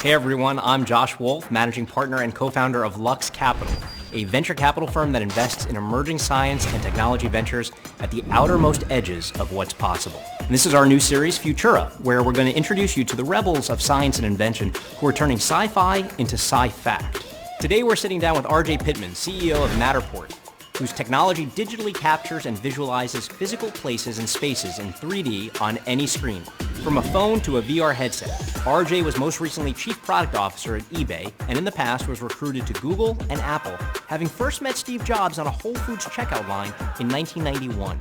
Hey everyone, I'm Josh Wolf, managing partner and co-founder of Lux Capital, a venture capital firm that invests in emerging science and technology ventures at the outermost edges of what's possible. And this is our new series, Futura, where we're going to introduce you to the rebels of science and invention who are turning sci-fi into sci-fact. Today we're sitting down with RJ Pittman, CEO of Matterport, whose technology digitally captures and visualizes physical places and spaces in 3D on any screen, from a phone to a VR headset. RJ was most recently Chief Product Officer at eBay, and in the past was recruited to Google and Apple, having first met Steve Jobs on a Whole Foods checkout line in 1991.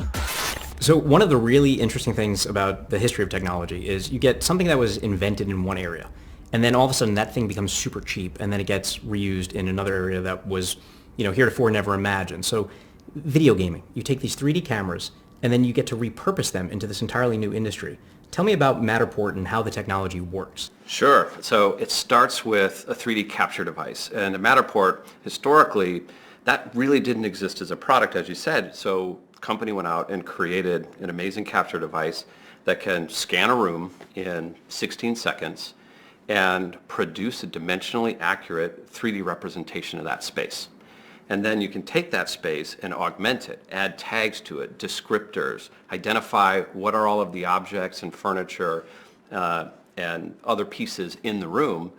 So one of the really interesting things about the history of technology is you get something that was invented in one area, and then all of a sudden that thing becomes super cheap, and then it gets reused in another area that was heretofore never imagined. So video gaming, you take these 3D cameras and then you get to repurpose them into this entirely new industry. Tell me about Matterport and how the technology works. Sure. So it starts with a 3D capture device. And at Matterport, historically, that really didn't exist as a product, as you said. So the company went out and created an amazing capture device that can scan a room in 16 seconds and produce a dimensionally accurate 3D representation of that space. And then you can take that space and augment it, add tags to it, descriptors, identify what are all of the objects and furniture and other pieces in the room,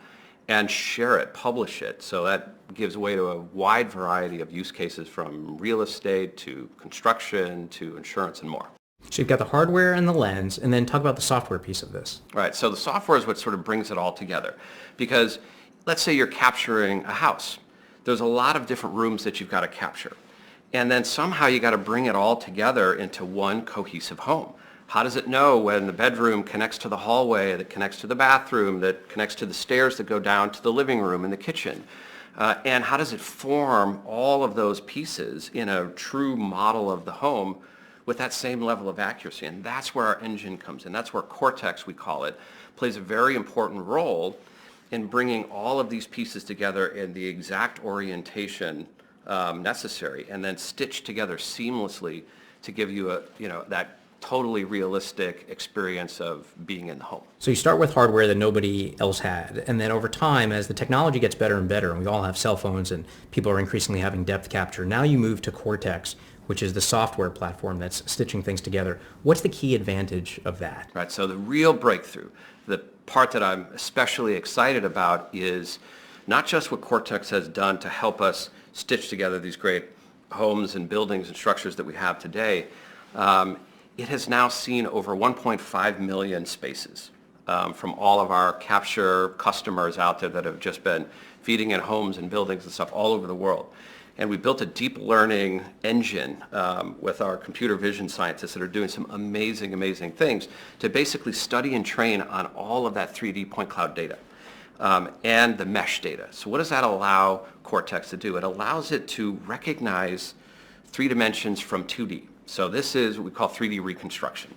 and share it, publish it. So that gives way to a wide variety of use cases, from real estate to construction to insurance and more. So you've got the hardware and the lens, and then talk about the software piece of this. Right. So the software is what sort of brings it all together. Because let's say you're capturing a house. There's a lot of different rooms that you've got to capture. And then somehow you got to bring it all together into one cohesive home. How does it know when the bedroom connects to the hallway, that connects to the bathroom, that connects to the stairs that go down to the living room and the kitchen? And how does it form all of those pieces in a true model of the home with that same level of accuracy? And that's where our engine comes in. That's where Cortex, we call it, plays a very important role in bringing all of these pieces together in the exact orientation necessary, and then stitched together seamlessly to give you that totally realistic experience of being in the home. So you start with hardware that nobody else had, and then over time, as the technology gets better and better, and we all have cell phones and people are increasingly having depth capture, now you move to Cortex, which is the software platform that's stitching things together. What's the key advantage of that? Right, so the real breakthrough, the part that I'm especially excited about, is not just what Cortex has done to help us stitch together these great homes and buildings and structures that we have today. It has now seen over 1.5 million spaces from all of our capture customers out there that have just been feeding in homes and buildings and stuff all over the world. And we built a deep learning engine with our computer vision scientists that are doing some amazing, amazing things to basically study and train on all of that 3D point cloud data and the mesh data. So what does that allow Cortex to do? It allows it to recognize 3 dimensions from 2D. So this is what we call 3D reconstruction.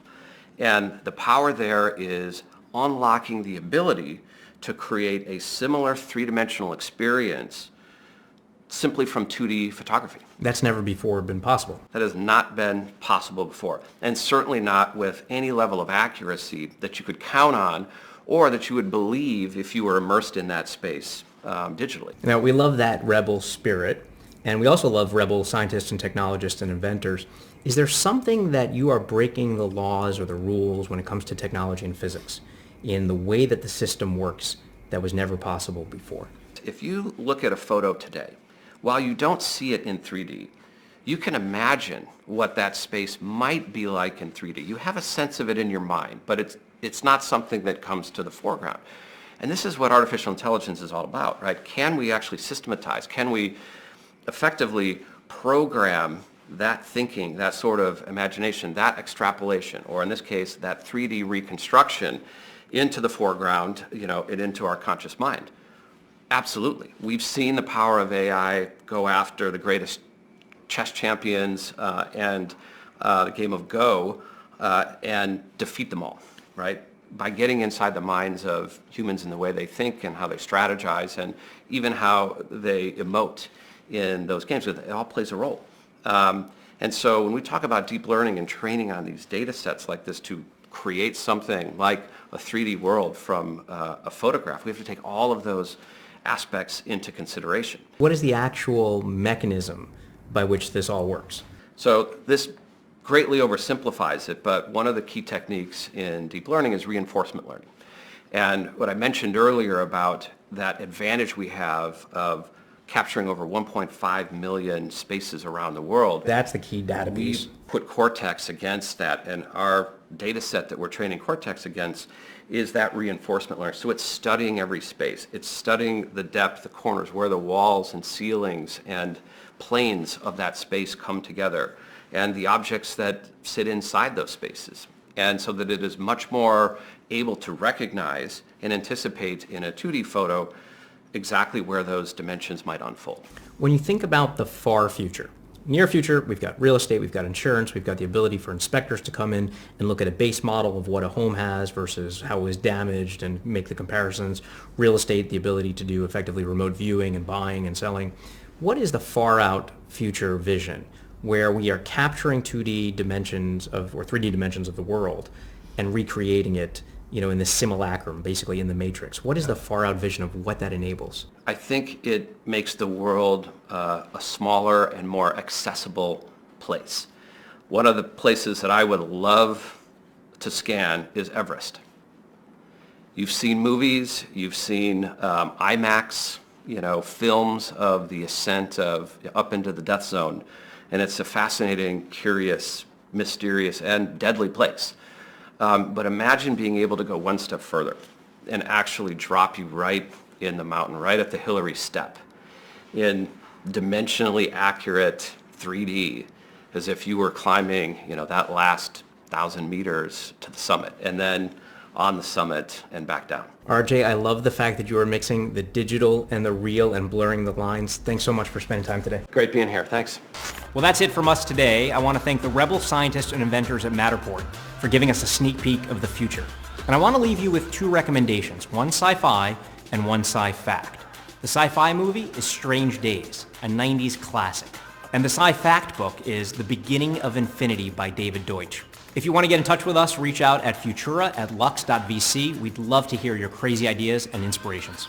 And the power there is unlocking the ability to create a similar 3-dimensional experience simply from 2D photography. That's never before been possible. That has not been possible before, and certainly not with any level of accuracy that you could count on or that you would believe if you were immersed in that space digitally. Now, we love that rebel spirit, and we also love rebel scientists and technologists and inventors. Is there something that you are breaking the laws or the rules when it comes to technology and physics in the way that the system works that was never possible before? If you look at a photo today, while you don't see it in 3D, you can imagine what that space might be like in 3D. You have a sense of it in your mind, but it's not something that comes to the foreground. And this is what artificial intelligence is all about, right? Can we actually systematize? Can we effectively program that thinking, that sort of imagination, that extrapolation, or in this case, that 3D reconstruction into the foreground, and into our conscious mind? Absolutely. We've seen the power of AI go after the greatest chess champions and the game of Go and defeat them all, right? By getting inside the minds of humans in the way they think and how they strategize and even how they emote in those games. It all plays a role. And so when we talk about deep learning and training on these data sets like this to create something like a 3D world from a photograph, we have to take all of those aspects into consideration. What is the actual mechanism by which this all works? So this greatly oversimplifies it, but one of the key techniques in deep learning is reinforcement learning. And what I mentioned earlier about that advantage we have of capturing over 1.5 million spaces around the world. That's the key database. We put Cortex against that, and our data set that we're training Cortex against is that reinforcement learning. So it's studying every space. It's studying the depth, the corners, where the walls and ceilings and planes of that space come together, and the objects that sit inside those spaces. And so that it is much more able to recognize and anticipate in a 2D photo exactly where those dimensions might unfold. When you think about the far future, near future, we've got real estate, we've got insurance, we've got the ability for inspectors to come in and look at a base model of what a home has versus how it was damaged and make the comparisons. Real estate, the ability to do effectively remote viewing and buying and selling. What is the far out future vision where we are capturing 2D dimensions of, or 3D dimensions of the world and recreating it, in the simulacrum, basically in the matrix? What is the far out vision of what that enables? I think it makes the world a smaller and more accessible place. One of the places that I would love to scan is Everest. You've seen movies, you've seen IMAX, films of the ascent of up into the death zone, and it's a fascinating, curious, mysterious, and deadly place. But imagine being able to go one step further and actually drop you right in the mountain, right at the Hillary step, in dimensionally accurate 3D, as if you were climbing, that last 1,000 meters to the summit, and then on the summit and back down. RJ, I love the fact that you are mixing the digital and the real and blurring the lines. Thanks so much for spending time today. Great being here. Thanks. Well, that's it from us today. I want to thank the rebel scientists and inventors at Matterport for giving us a sneak peek of the future. And I want to leave you with two recommendations, one sci-fi and one sci-fact. The sci-fi movie is Strange Days, a 90s classic. And the sci-fact book is The Beginning of Infinity by David Deutsch. If you want to get in touch with us, reach out at futura@lux.vc. We'd love to hear your crazy ideas and inspirations.